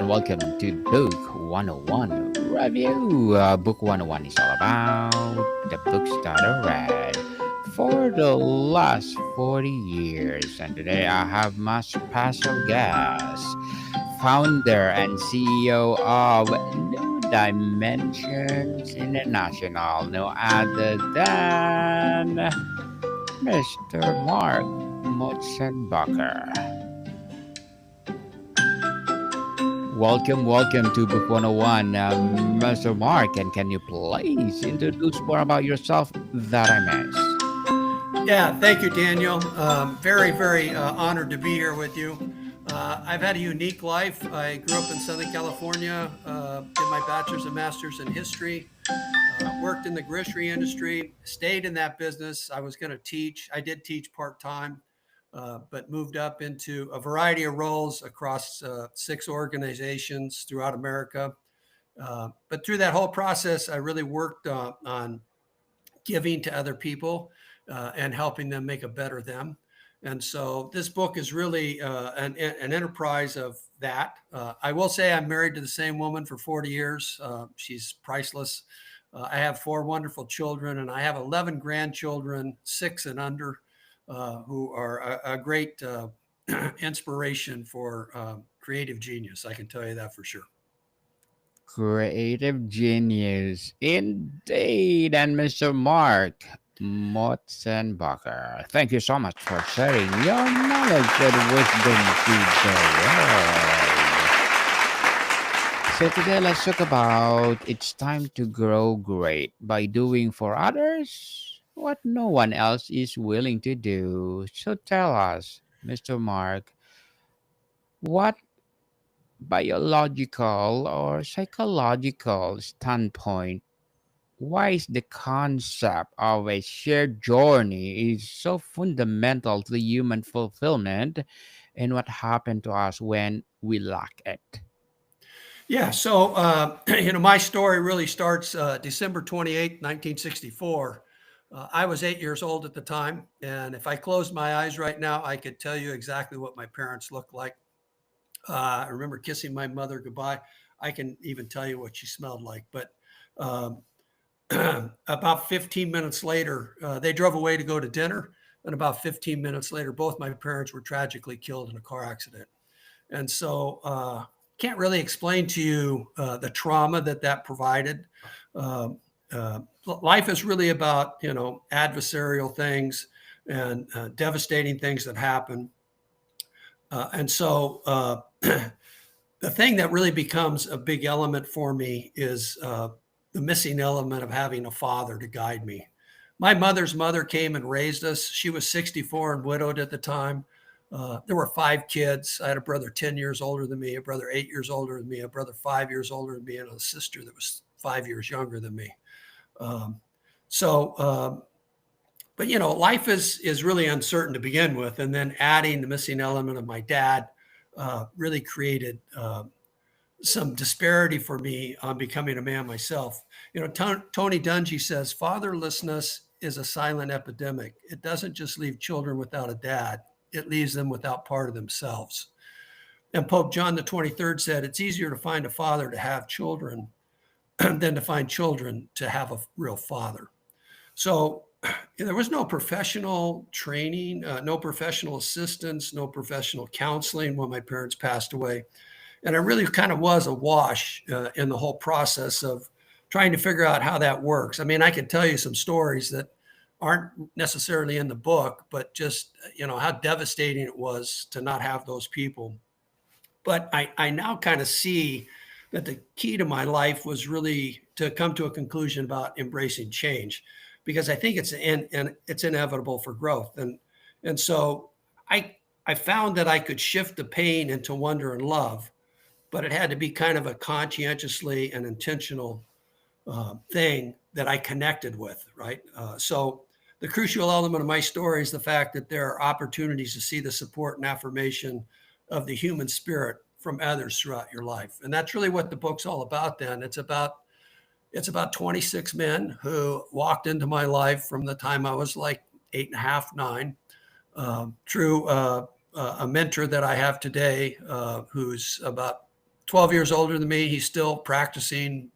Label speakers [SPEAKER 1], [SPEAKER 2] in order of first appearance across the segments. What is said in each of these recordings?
[SPEAKER 1] and welcome to Book 101 Review. Book 101 is all about the books that I read for the last 40 years. And today I have my special guest, founder and CEO of New Dimensions International, no other than Mr. Mark Motsenbocker. Welcome to Book 101, Mr. Mark. And can you please introduce more about yourself that I missed?
[SPEAKER 2] Yeah, thank you, Daniel. Very honored to be here with you. I've had a unique life. I grew up in Southern California, did my bachelor's and master's in history, worked in the grocery industry, stayed in that business. I was going to teach. I did teach part-time, but moved up into a variety of roles across 6 organizations throughout America. But through that whole process, I really worked on giving to other people and helping them make a better them. And so this book is really an enterprise of that. I will say I'm married to the same woman for 40 years. She's priceless. I have 4 wonderful children, and I have 11 grandchildren, 6 and under, who are a great inspiration for creative genius. I can tell you that for sure.
[SPEAKER 1] Creative genius, indeed. And Mr. Mark Motsenbocker, thank you so much for sharing your knowledge and wisdom today. So today let's talk about it's time to grow great by doing for others what no one else is willing to do. So tell us, Mr. Mark, what biological or psychological standpoint, why is the concept of a shared journey is so fundamental to human fulfillment and what happened to us when we lack it?
[SPEAKER 2] Yeah, so my story really starts December 28th, 1964. I was 8 years old at the time, and if I closed my eyes right now, I could tell you exactly what my parents looked like. I remember kissing my mother goodbye. I can even tell you what she smelled like. But um, about 15 minutes later, they drove away to go to dinner, and about 15 minutes later, both my parents were tragically killed in a car accident. And so can't really explain to you the trauma that provided. Um, Life is really about, adversarial things and devastating things that happen. And so the thing that really becomes a big element for me is the missing element of having a father to guide me. My mother's mother came and raised us. She was 64 and widowed at the time. There were 5 kids. I had a brother 10 years older than me, a brother 8 years older than me, a brother 5 years older than me, and a sister that was 5 years younger than me. Um, so, but life is really uncertain to begin with, and then adding the missing element of my dad really created some disparity for me on becoming a man myself. Tony Dungy says fatherlessness is a silent epidemic. It doesn't just leave children without a dad; it leaves them without part of themselves. And Pope John the 23rd said it's easier to find a father to have children than to find children to have a real father. So there was no professional training, no professional assistance, no professional counseling when my parents passed away. And I really kind of was awash in the whole process of trying to figure out how that works. I mean, I could tell you some stories that aren't necessarily in the book, but just, how devastating it was to not have those people. But I now kind of see that the key to my life was really to come to a conclusion about embracing change, because I think it's inevitable for growth. And so I found that I could shift the pain into wonder and love, but it had to be kind of a conscientiously and intentional thing that I connected with, right? So the crucial element of my story is the fact that there are opportunities to see the support and affirmation of the human spirit from others throughout your life. And that's really what the book's all about then. It's about 26 men who walked into my life from the time I was like 8.5, 9, through a mentor that I have today, who's about 12 years older than me. He's still practicing,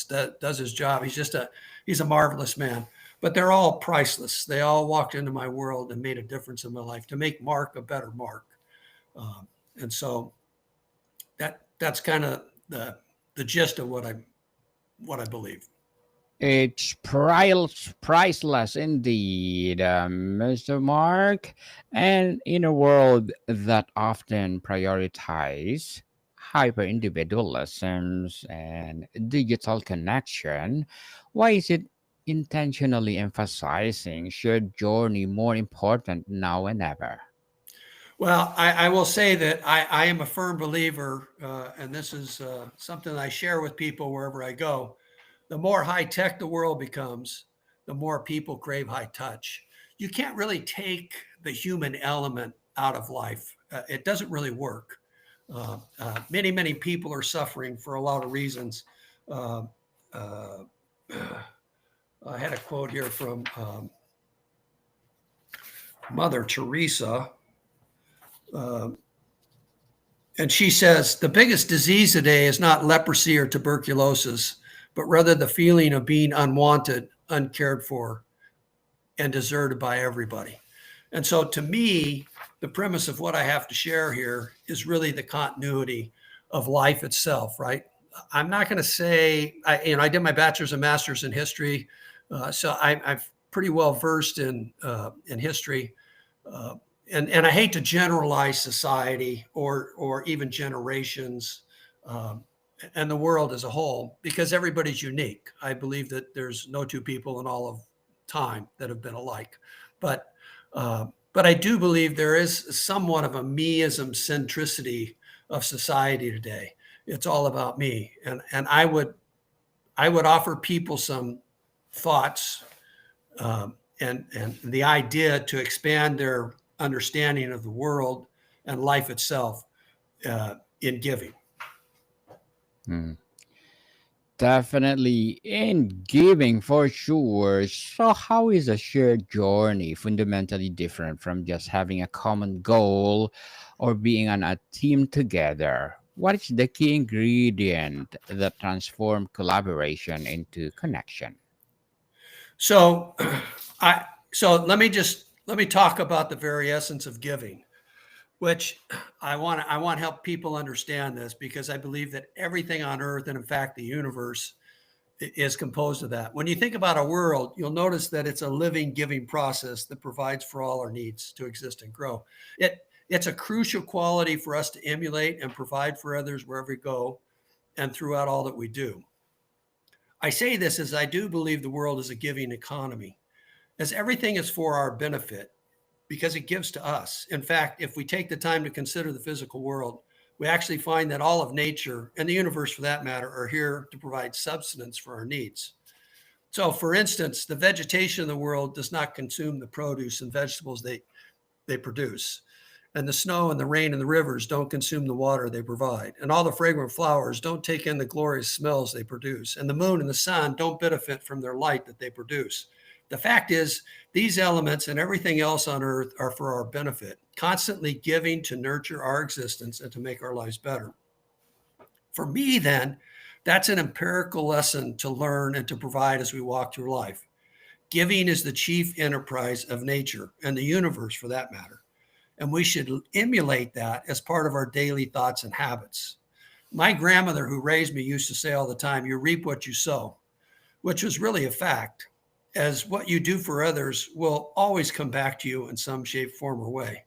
[SPEAKER 2] does his job. He's a marvelous man. But they're all priceless. They all walked into my world and made a difference in my life to make Mark a better Mark. And so that's kind of the gist of what I believe.
[SPEAKER 1] It's priceless indeed, Mr. Mark. And in a world that often prioritizes hyper individualism and digital connection, why is it intentionally emphasizing shared journey more important now and ever?
[SPEAKER 2] Well, I will say that I am a firm believer, and this is something I share with people wherever I go. The more high tech the world becomes, the more people crave high touch. You can't really take the human element out of life. It doesn't really work. Many people are suffering for a lot of reasons. Uh, uh, I had a quote here from Mother Teresa. Uh, and she says, the biggest disease today is not leprosy or tuberculosis, but rather the feeling of being unwanted, uncared for, and deserted by everybody. And so to me, the premise of what I have to share here is really the continuity of life itself, right? I'm not going to say, I did my bachelor's and master's in history. So I'm pretty well versed in history. Uh, and I hate to generalize society or even generations um, and the world as a whole, because everybody's unique. I believe that there's no two people in all of time that have been alike. But but I do believe there is somewhat of a meism centricity of society today. It's all about me, and I would offer people some thoughts and the idea to expand their understanding of the world and life itself in giving.
[SPEAKER 1] Hmm. Definitely in giving for sure. So, how is a shared journey fundamentally different from just having a common goal or being on a team together? What is the key ingredient that transforms collaboration into connection?
[SPEAKER 2] So, I so let me talk about the very essence of giving, which I want to help people understand this because I believe that everything on earth and in fact the universe is composed of that. When you think about our world, you'll notice that it's a living, giving process that provides for all our needs to exist and grow. It's a crucial quality for us to emulate and provide for others wherever we go and throughout all that we do. I say this as I do believe the world is a giving economy, as everything is for our benefit because it gives to us. In fact, if we take the time to consider the physical world, we actually find that all of nature and the universe, for that matter, are here to provide substance for our needs. So, for instance, the vegetation of the world does not consume the produce and vegetables they produce. And the snow and the rain and the rivers don't consume the water they provide. And all the fragrant flowers don't take in the glorious smells they produce. And the moon and the sun don't benefit from their light that they produce. The fact is, these elements and everything else on earth are for our benefit, constantly giving to nurture our existence and to make our lives better. For me, then, that's an empirical lesson to learn and to provide as we walk through life. Giving is the chief enterprise of nature and the universe for that matter. And we should emulate that as part of our daily thoughts and habits. My grandmother, who raised me, used to say all the time, you reap what you sow, which was really a fact, as what you do for others will always come back to you in some shape, form, or way.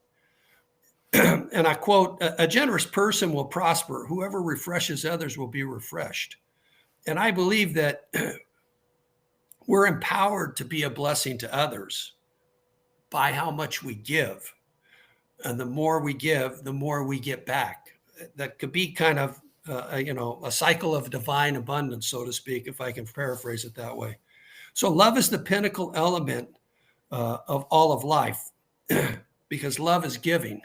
[SPEAKER 2] And I quote, a generous person will prosper. Whoever refreshes others will be refreshed. And I believe that we're empowered to be a blessing to others by how much we give. And the more we give, the more we get back. That could be kind of, a cycle of divine abundance, so to speak, if I can paraphrase it that way. So love is the pinnacle element of all of life because love is giving.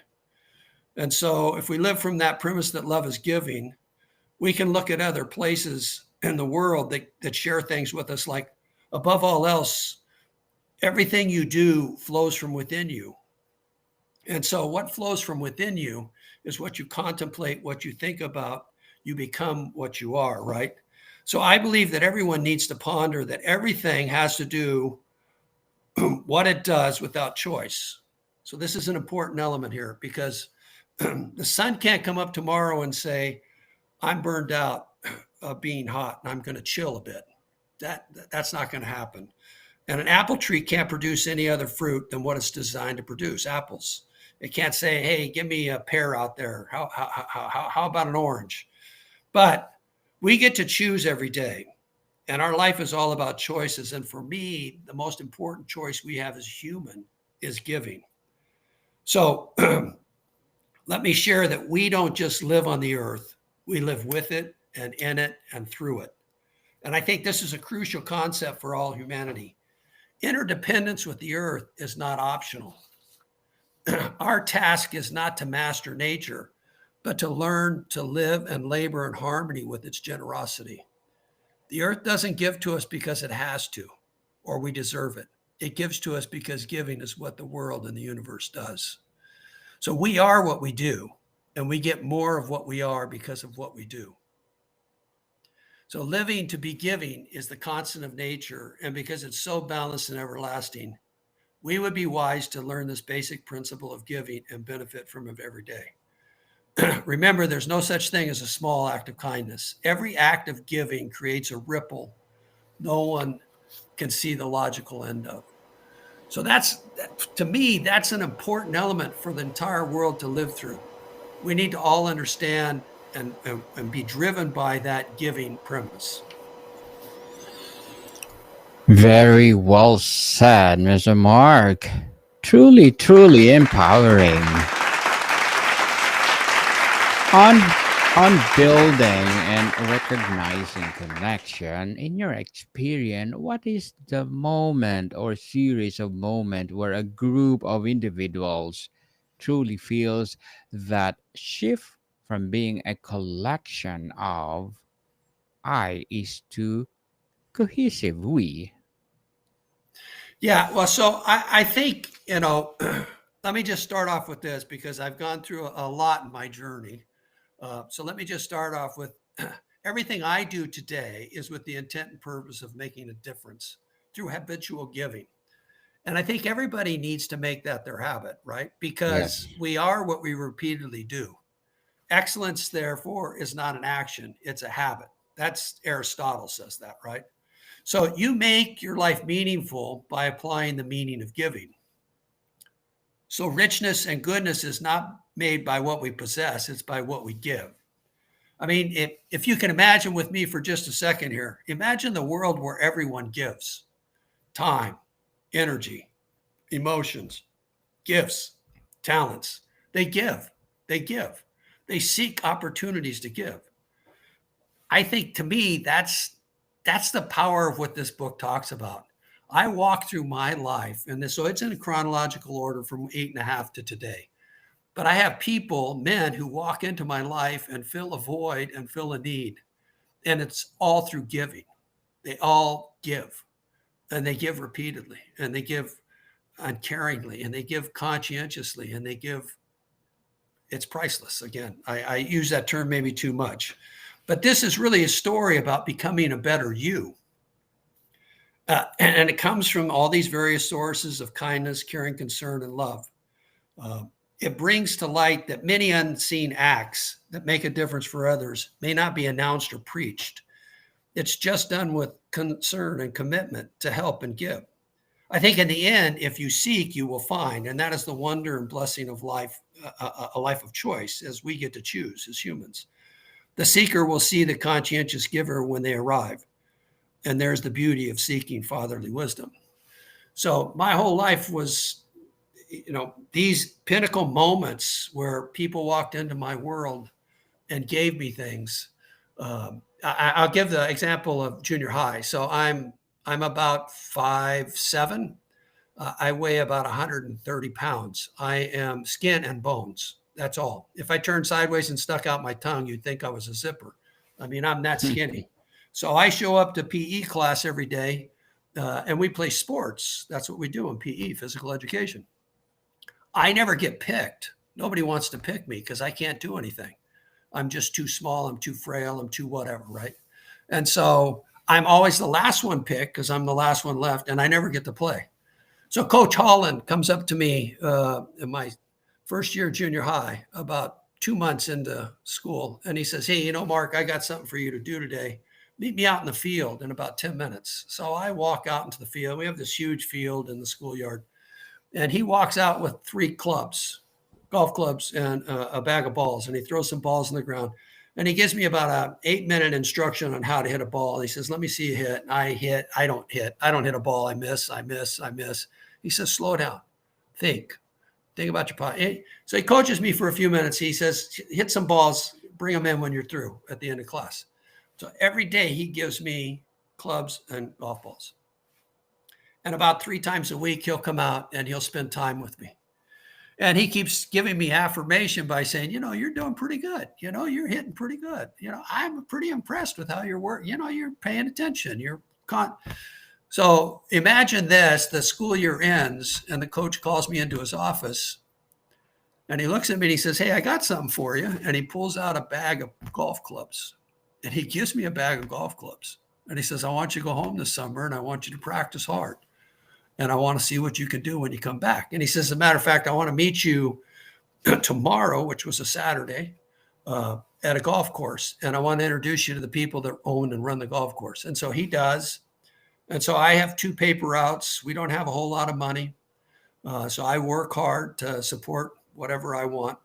[SPEAKER 2] And so if we live from that premise that love is giving, we can look at other places in the world that share things with us, like above all else, everything you do flows from within you. And so what flows from within you is what you contemplate, what you think about. you become what you are, right? So I believe that everyone needs to ponder that everything has to do what it does without choice. So this is an important element here because the sun can't come up tomorrow and say, I'm burned out of being hot and I'm going to chill a bit. That's not going to happen. And an apple tree can't produce any other fruit than what it's designed to produce, apples. It can't say, hey, give me a pear out there. How about an orange? But we get to choose every day. And our life is all about choices. And for me, the most important choice we have as human is giving. So let me share that we don't just live on the earth, we live with it and in it and through it. And I think this is a crucial concept for all humanity. Interdependence with the earth is not optional. Our task is not to master nature, but to learn to live and labor in harmony with its generosity. The earth doesn't give to us because it has to, or we deserve it. It gives to us because giving is what the world and the universe does. So we are what we do, and we get more of what we are because of what we do. So living to be giving is the constant of nature, and because it's so balanced and everlasting, we would be wise to learn this basic principle of giving and benefit from it every day. Remember, there's no such thing as a small act of kindness. Every act of giving creates a ripple no one can see the logical end of. So to me, that's an important element for the entire world to live through. We need to all understand and be driven by that giving premise.
[SPEAKER 1] Very well said, Mr. Mark. Truly, truly empowering. On on building and recognizing connection, in your experience, what is the moment or series of moment where a group of individuals truly feels that shift from being a collection of I is to cohesive we?
[SPEAKER 2] Yeah, well, so I think, let me just start off with this because I've gone through a lot in my journey. So let me just start off with everything I do today is with the intent and purpose of making a difference through habitual giving. And I think everybody needs to make that their habit, right?
[SPEAKER 1] Yes.
[SPEAKER 2] Because we are what we repeatedly do. Excellence, therefore, is not an action, it's a habit. That's Aristotle says that, right? So you make your life meaningful by applying the meaning of giving. So richness and goodness is not made by what we possess, it's by what we give. I mean, if you can imagine with me for just a second here, imagine the world where everyone gives time, energy, emotions, gifts, talents. They give, they give, they seek opportunities to give. I think to me, that's the power of what this book talks about. I walk through my life, and so it's in a chronological order from 8.5 to today. But I have people, men, who walk into my life and fill a void and fill a need. And it's all through giving. They all give, and they give repeatedly, and they give uncaringly, and they give conscientiously, and they give. It's priceless. Again, I use that term maybe too much. But this is really a story about becoming a better you. And it comes from all these various sources of kindness, caring, concern, and love. Uh, it brings to light that many unseen acts that make a difference for others may not be announced or preached. It's just done with concern and commitment to help and give. I think in the end, if you seek, you will find. And that is the wonder and blessing of life, a life of choice, as we get to choose as humans. The seeker will see the conscientious giver when they arrive. And there's the beauty of seeking fatherly wisdom. So my whole life was, these pinnacle moments where people walked into my world and gave me things. I'll give the example of junior high. So I'm about 5'7". I weigh about 130 pounds. I am skin and bones. That's all. If I turned sideways and stuck out my tongue, you'd think I was a zipper. I mean, I'm that skinny. So I show up to PE class every day, and we play sports. That's what we do in PE, physical education. I never get picked. Nobody wants to pick me because I can't do anything. I'm just too small. I'm too frail. I'm too whatever, right? And so I'm always the last one picked because I'm the last one left, and I never get to play. So Coach Holland comes up to me in my first year of junior high, about 2 months into school, and he says, "Hey, Mark, I got something for you to do today. Meet me out in the field in about 10 minutes." So I walk out into the field. We have this huge field in the schoolyard, and he walks out with 3 clubs, golf clubs, and a bag of balls, and he throws some balls on the ground. And he gives me about a 8-minute instruction on how to hit a ball. He says, "Let me see you hit." And I hit. I don't hit. I don't hit a ball. I miss. I miss. I miss. He says, "Slow down. Think. Think about your pot." So he coaches me for a few minutes. He says, "Hit some balls. Bring them in when you're through at the end of class." So every day he gives me clubs and golf balls. And about 3 times a week, he'll come out and he'll spend time with me. And he keeps giving me affirmation by saying, "You're doing pretty good. You're hitting pretty good. I'm pretty impressed with how you're working. You're paying attention. So imagine this, the school year ends and the coach calls me into his office and he looks at me and he says, "Hey, I got something for you." And he pulls out a bag of golf clubs and he gives me a bag of golf clubs. And he says, "I want you to go home this summer and I want you to practice hard. And I want to see what you can do when you come back." And he says, "As a matter of fact, I want to meet you tomorrow," which was a Saturday, at a golf course. "And I want to introduce you to the people that own and run the golf course." And so he does. And so I have 2 paper routes. We don't have a whole lot of money. So I work hard to support whatever I want.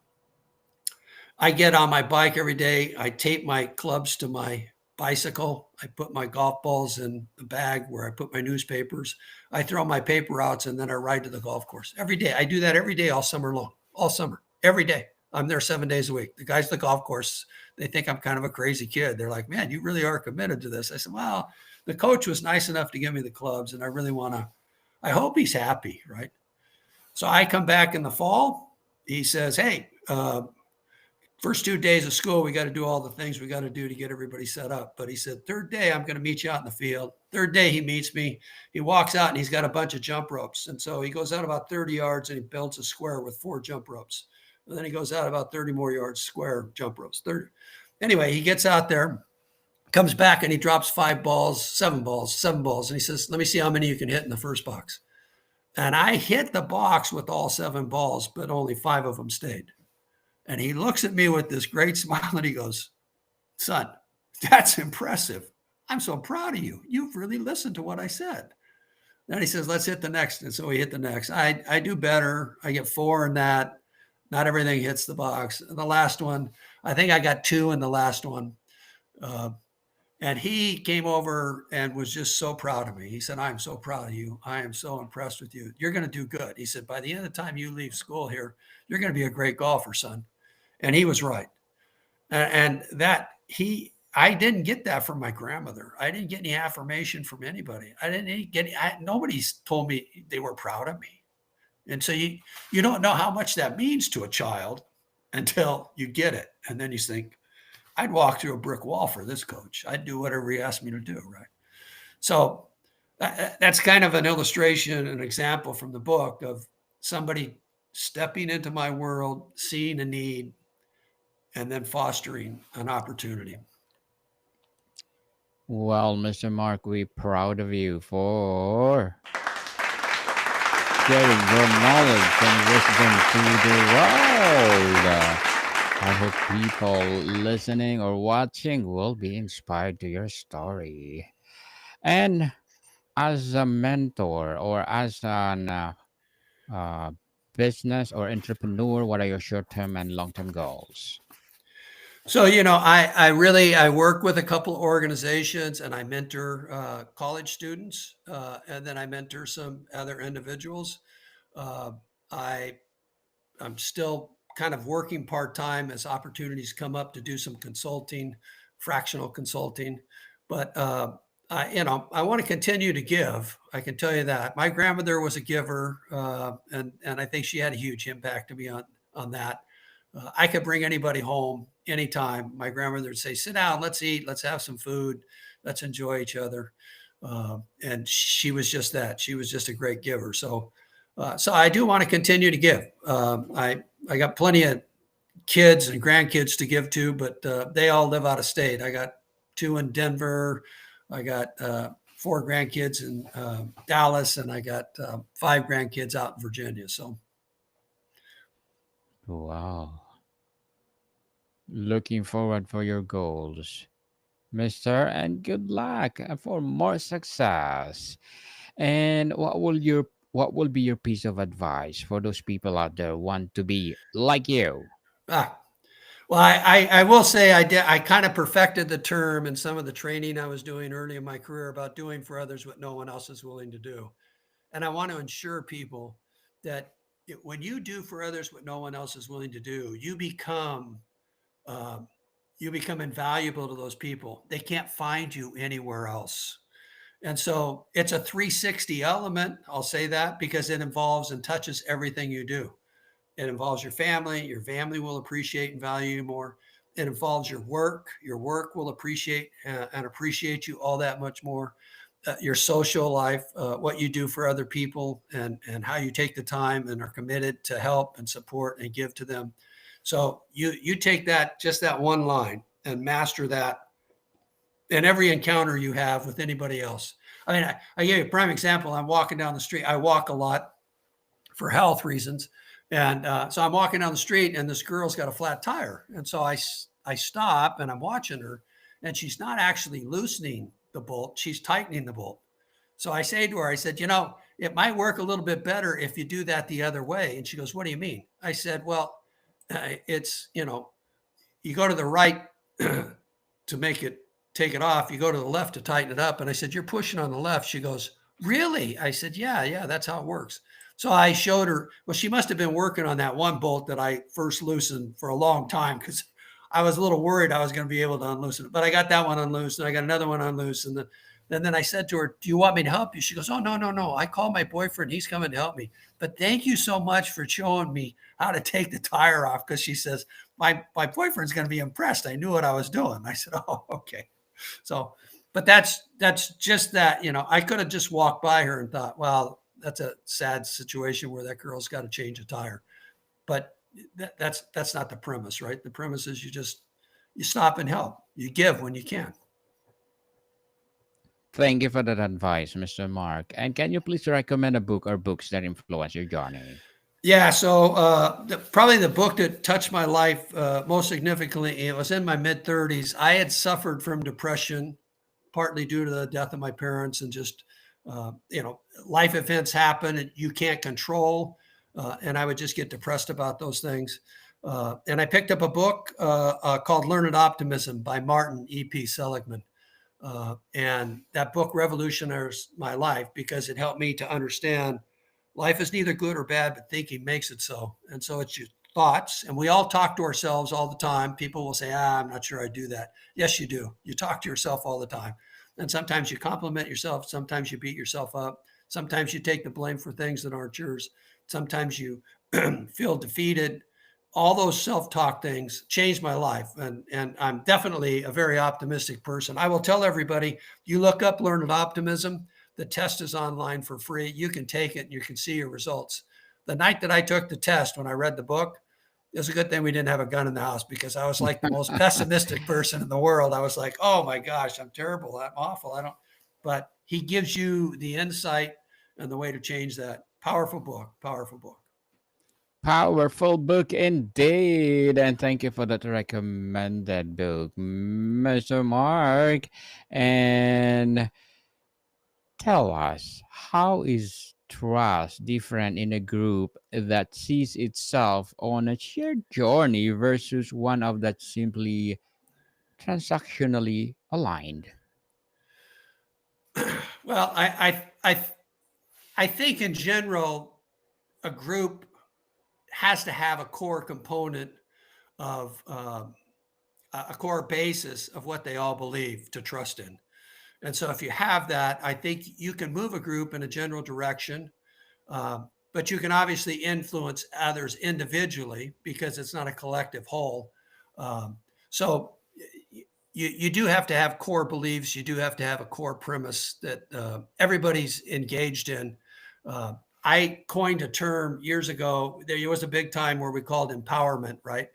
[SPEAKER 2] I get on my bike every day. I tape my clubs to my bicycle. I put my golf balls in the bag where I put my newspapers. I throw my paper outs and then I ride to the golf course every day. I do that every day all summer long, all summer, every day. I'm there 7 days a week. The guys at the golf course, they think I'm kind of a crazy kid. They're like, "Man, you really are committed to this." I said, "Well, the coach was nice enough to give me the clubs and I really I hope he's happy, right?" So I come back in the fall. He says, "Hey, first 2 days of school, we got to do all the things we got to do to get everybody set up." But he said, "Third day, I'm going to meet you out in the field." Third day, he meets me. He walks out and he's got a bunch of jump ropes. And so he goes out about 30 yards and he builds a square with 4 jump ropes. And then he goes out about 30 more yards, square jump ropes. 30. Anyway, he gets out there, comes back and he drops 5 balls, 7 balls, 7 balls. And he says, "Let me see how many you can hit in the first box." And I hit the box with all 7 balls, but only 5 of them stayed. And he looks at me with this great smile and he goes, "Son, that's impressive. I'm so proud of you. You've really listened to what I said." Then he says, "Let's hit the next." And so we hit the next. I do better. I get 4 in that. Not everything hits the box. And the last one, I think I got 2 in the last one. And he came over and was just so proud of me. He said, "I'm so proud of you. I am so impressed with you. You're going to do good." He said, "By the end of the time you leave school here, you're going to be a great golfer, son." And he was right. And I didn't get that from my grandmother. I didn't get any affirmation from anybody. Nobody's told me they were proud of me. And so you don't know how much that means to a child until you get it. And then you think, I'd walk through a brick wall for this coach. I'd do whatever he asked me to do, right? So that's kind of an illustration, an example from the book of somebody stepping into my world, seeing a need, and then fostering an opportunity.
[SPEAKER 1] Well, Mr. Mark, we're proud of you for sharing your knowledge and wisdom to the world. I hope people listening or watching will be inspired to your story. And as a mentor or as an uh, business or entrepreneur, what are your short-term and long-term goals?
[SPEAKER 2] So, I work with a couple of organizations and I mentor college students, and then I mentor some other individuals. Uh, I I'm still kind of working part-time as opportunities come up to do some consulting, fractional consulting. But I want to continue to give. I can tell you that my grandmother was a giver, and I think she had a huge impact to me on that. I could bring anybody home anytime. My grandmother would say, "Sit down, let's eat, let's have some food, let's enjoy each other." And she was just that. She was just a great giver. So I do want to continue to give. I got plenty of kids and grandkids to give to, but they all live out of state. I got two in Denver. I got four grandkids in Dallas, and I got five grandkids out in Virginia. So,
[SPEAKER 1] Wow. Looking forward for your goals, Mister, and good luck for more success. And what will be your piece of advice for those people out there who want to be like you?
[SPEAKER 2] ah, well, I will say I kind of perfected the term in some of the training I was doing early in my career about doing for others what no one else is willing to do. And I want to ensure people that when you do for others what no one else is willing to do, um, you become invaluable to those people. They can't find you anywhere else. And so it's a 360 element. I'll say that because it involves and touches everything you do. It involves your family. Your family will appreciate and value you more. It involves your work. Your work will appreciate and appreciate you all that much more. Your social life, what you do for other people, and how you take the time and are committed to help and support and give to them. So you take that just that one line and master that in every encounter you have with anybody else. I mean, I gave you a prime example. I'm walking down the street. I walk a lot for health reasons. And so I'm walking down the street and this girl's got a flat tire. And so I stop and I'm watching her and she's not actually loosening the bolt, she's tightening the bolt. So I say to her, I said, it might work a little bit better if you do that the other way. And she goes, what do you mean? I said, well, it's, you go to the right to make it take it off, you go to the left to tighten it up. And I said, you're pushing on the left. She goes, really? I said, yeah, that's how it works. So I showed her, well, she must have been working on that one bolt that I first loosened for a long time because I was a little worried I was going to be able to unloosen it. But I got that one unloosed and I got another one unloosed. And then I said to her, do you want me to help you? She goes, oh, no. I called my boyfriend. He's coming to help me. But thank you so much for showing me how to take the tire off because she says, my boyfriend's going to be impressed. I knew what I was doing. I said, oh, okay. So, but that's just that, I could have just walked by her and thought, well, that's a sad situation where that girl's got to change a tire. But that's not the premise, right? The premise is you stop and help. You give when you can.
[SPEAKER 1] Thank you for that advice, Mr. Mark. And can you please recommend a book or books that influence your journey?
[SPEAKER 2] Yeah, so probably the book that touched my life most significantly, it was in my mid 30s. I had suffered from depression, partly due to the death of my parents and just, life events happen and you can't control. And I would just get depressed about those things. And I picked up a book called Learned Optimism by Martin E.P. Seligman. And that book revolutionized my life because it helped me to understand life is neither good or bad, but thinking makes it so. And so it's your thoughts. And we all talk to ourselves all the time. People will say, I'm not sure I do that. Yes, you do. You talk to yourself all the time. And sometimes you compliment yourself. Sometimes you beat yourself up. Sometimes you take the blame for things that aren't yours. Sometimes you feel defeated. All those self-talk things changed my life. And I'm definitely a very optimistic person. I will tell everybody, you look up Learned Optimism. The test is online for free. You can take it and you can see your results. The night that I took the test, when I read the book, it was a good thing we didn't have a gun in the house because I was like the most pessimistic person in the world. I was like, oh my gosh, I'm terrible. I'm awful. But he gives you the insight and the way to change that. Powerful book, powerful book.
[SPEAKER 1] Powerful book indeed. And thank you for that recommended book, Mr. Mark. And tell us, how is trust different in a group that sees itself on a shared journey versus one of that simply transactionally aligned?
[SPEAKER 2] Well, I think in general, a group has to have a core component of a core basis of what they all believe to trust in. And so if you have that, I think you can move a group in a general direction, but you can obviously influence others individually because it's not a collective whole. So you do have to have core beliefs. You do have to have a core premise that everybody's engaged in. I coined a term years ago. There was a big time where we called empowerment, right?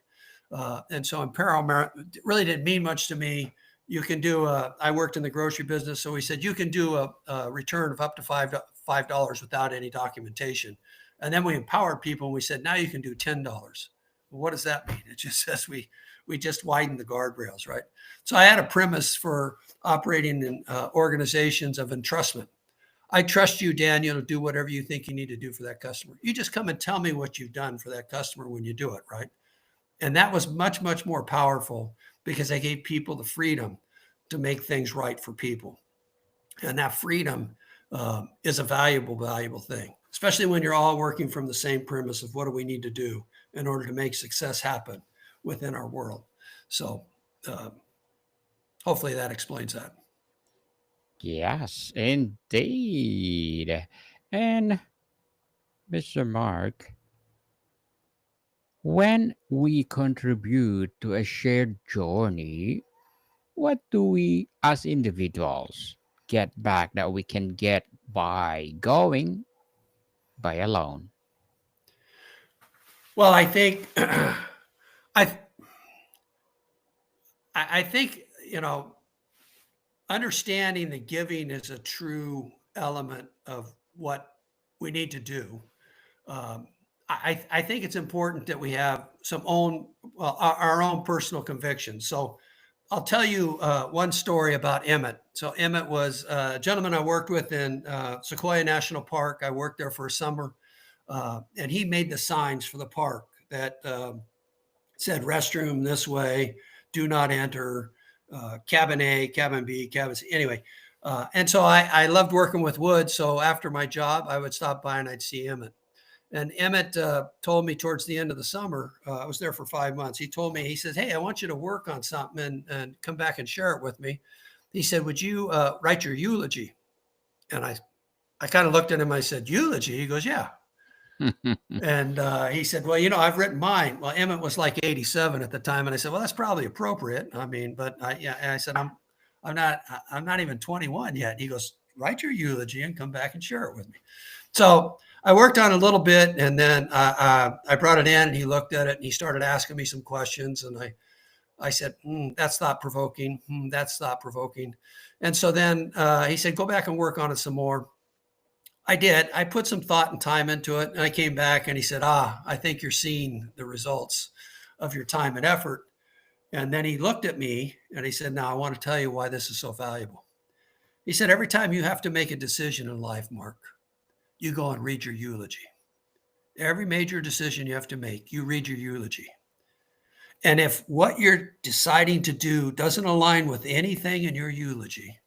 [SPEAKER 2] And so in Paramount, it really didn't mean much to me. You can do I worked in the grocery business, so we said you can do a return of up to $5 without any documentation. And then we empowered people and we said, now you can do $10. Well, what does that mean? It just says we just widened the guardrails, right? So I had a premise for operating in organizations of entrustment. I trust you, Daniel, to do whatever you think you need to do for that customer. You just come and tell me what you've done for that customer when you do it, right? And that was much, much more powerful because I gave people the freedom to make things right for people. And that freedom is a valuable, valuable thing, especially when you're all working from the same premise of what do we need to do in order to make success happen within our world. So hopefully that explains that.
[SPEAKER 1] Yes, indeed. And Mr. Mark, when we contribute to a shared journey, what do we as individuals get back that we can get by going by alone?
[SPEAKER 2] Well, I think I I think understanding that giving is a true element of what we need to do. Um, I think it's important that we have our own personal convictions. So I'll tell you one story about Emmett. So Emmett was a gentleman I worked with in Sequoia National Park. I worked there for a summer, and he made the signs for the park that said restroom this way, do not enter, cabin A, cabin B, cabin C. Anyway, and so I loved working with wood. So after my job, I would stop by and I'd see Emmett. And Emmett told me towards the end of the summer, I was there for 5 months. He told me, he said, hey, I want you to work on something and come back and share it with me. He said, would you write your eulogy? And I kind of looked at him. I said, eulogy? He goes, yeah. And he said, well, I've written mine. Well, Emmett was like 87 at the time. And I said, well, that's probably appropriate. I mean, but I said, I'm not even 21 yet. He goes, write your eulogy and come back and share it with me. So I worked on it a little bit, and then I brought it in, and he looked at it, and he started asking me some questions, and I said, that's thought provoking. That's thought provoking. And so then he said, go back and work on it some more. I did. I put some thought and time into it, and I came back, and he said, I think you're seeing the results of your time and effort. And then he looked at me, and he said, now I want to tell you why this is so valuable. He said, every time you have to make a decision in life, Mark, you go and read your eulogy. Every major decision you have to make, you read your eulogy. And if what you're deciding to do doesn't align with anything in your eulogy,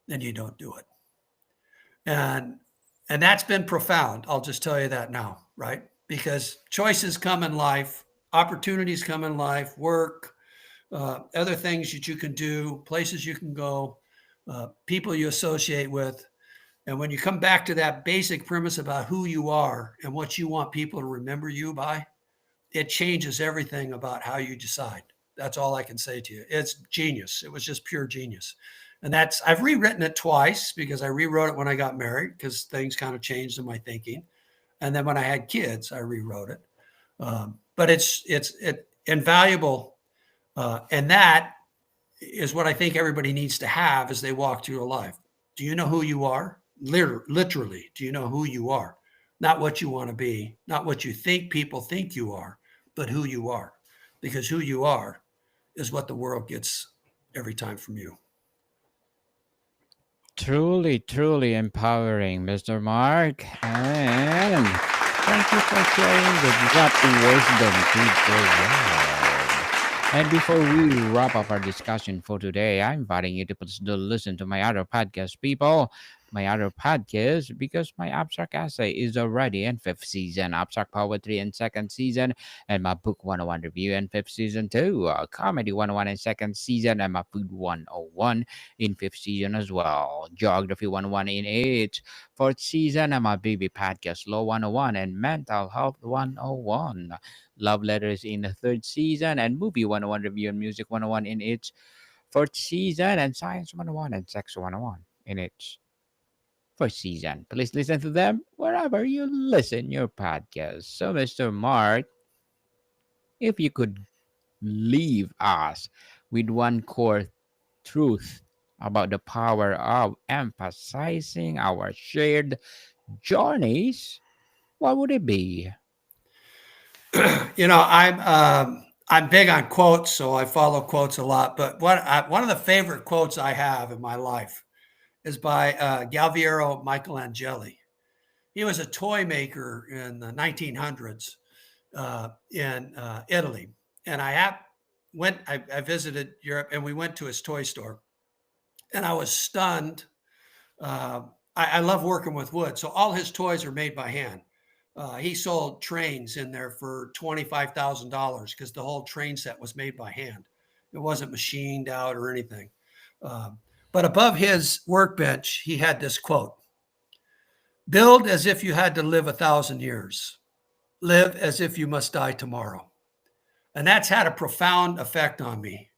[SPEAKER 2] then you don't do it. And that's been profound. I'll just tell you that now, right? Because choices come in life, opportunities come in life, work, other things that you can do, places you can go, people you associate with. And when you come back to that basic premise about who you are and what you want people to remember you by, it changes everything about how you decide. That's all I can say to you. It's genius. It was just pure genius. And I've rewritten it twice because I rewrote it when I got married because things kind of changed in my thinking. And then when I had kids, I rewrote it. But it's invaluable. And that is what I think everybody needs to have as they walk through life. Do you know who you are? Literally, do you know who you are? Not what you want to be, not what you think people think you are, but who you are. Because who you are is what the world gets every time from you.
[SPEAKER 1] Truly, truly empowering, Mr. Mark. And thank you for sharing the exact wisdom to the world. And before we wrap up our discussion for today, I'm inviting you to please do listen to my other podcast, people. My other podcast, because my abstract essay is already in fifth season, abstract poetry in second season, and my book 101 review in fifth season too. Comedy 101 in second season, and my food 101 in fifth season as well. Geography 101 in its fourth season, and my baby podcast Law 101 and Mental Health 101. Love Letters in the third season, and Movie 101 review and Music 101 in its fourth season, and Science 101 and Sex 101 in its first season. Please listen to them wherever you listen your podcast. So, Mr. Mark, if you could leave us with one core truth about the power of emphasizing our shared journeys, what would it be?
[SPEAKER 2] I'm big on quotes, so I follow quotes a lot. But one of the favorite quotes I have in my life is by Galviero Michelangeli. He was a toy maker in the 1900s in Italy, and I visited Europe, and we went to his toy store, and I was stunned. Uh, I love working with wood, so all his toys are made by hand. He sold trains in there for $25,000 because the whole train set was made by hand. It wasn't machined out or anything. Um, but above his workbench, he had this quote: "Build as if you had to live 1,000 years. Live as if you must die tomorrow." And that's had a profound effect on me.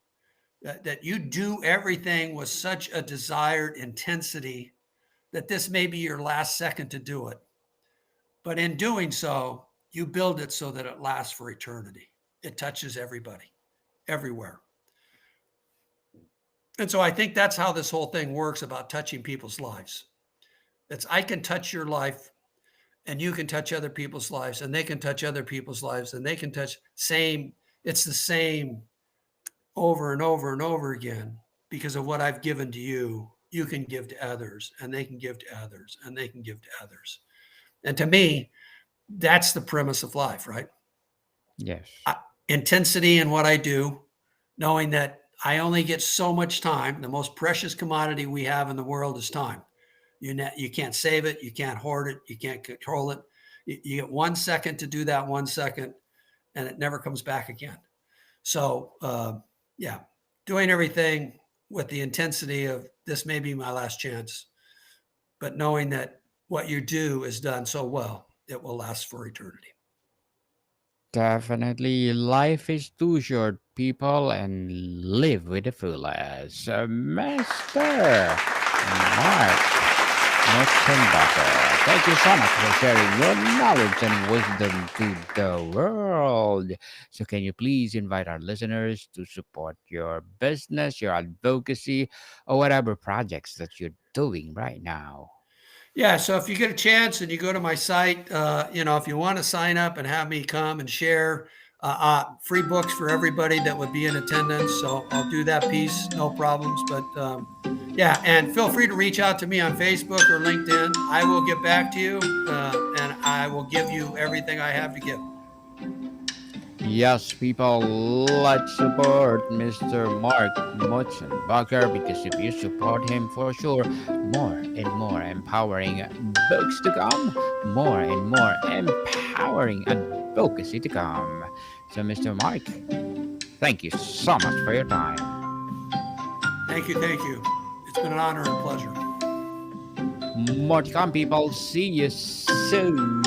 [SPEAKER 2] That you do everything with such a desired intensity that this may be your last second to do it. But in doing so, you build it so that it lasts for eternity. It touches everybody, everywhere. And so I think that's how this whole thing works about touching people's lives. It's I can touch your life and you can touch other people's lives and they can touch other people's lives and they can touch same. It's the same over and over and over again because of what I've given to you. You can give to others and they can give to others and they can give to others. And to me, that's the premise of life, right?
[SPEAKER 1] Yes.
[SPEAKER 2] Intensity in what I do, knowing that I only get so much time. The most precious commodity we have in the world is time. You can't save it, you can't hoard it, you can't control it. You get 1 second to do that 1 second, and it never comes back again. So, yeah, doing everything with the intensity of this may be my last chance, but knowing that what you do is done so well, it will last for eternity.
[SPEAKER 1] Definitely, life is too short, people, and live with the fullest. Master Mark Motsenbocker, thank you so much for sharing your knowledge and wisdom to the world. So, can you please invite our listeners to support your business, your advocacy, or whatever projects that you're doing right now?
[SPEAKER 2] Yeah, so if you get a chance and you go to my site, if you want to sign up and have me come and share free books for everybody that would be in attendance, so I'll do that piece, no problems. But yeah, and feel free to reach out to me on Facebook or LinkedIn. I will get back to you, and I will give you everything I have to give.
[SPEAKER 1] Yes, people, let's support Mr. Mark Motsenbocker because if you support him, for sure, more and more empowering books to come, more and more empowering advocacy to come. So, Mr. Mark, thank you so much for your time.
[SPEAKER 2] Thank you, thank you. It's been an honor and a pleasure.
[SPEAKER 1] More to come, people. See you soon.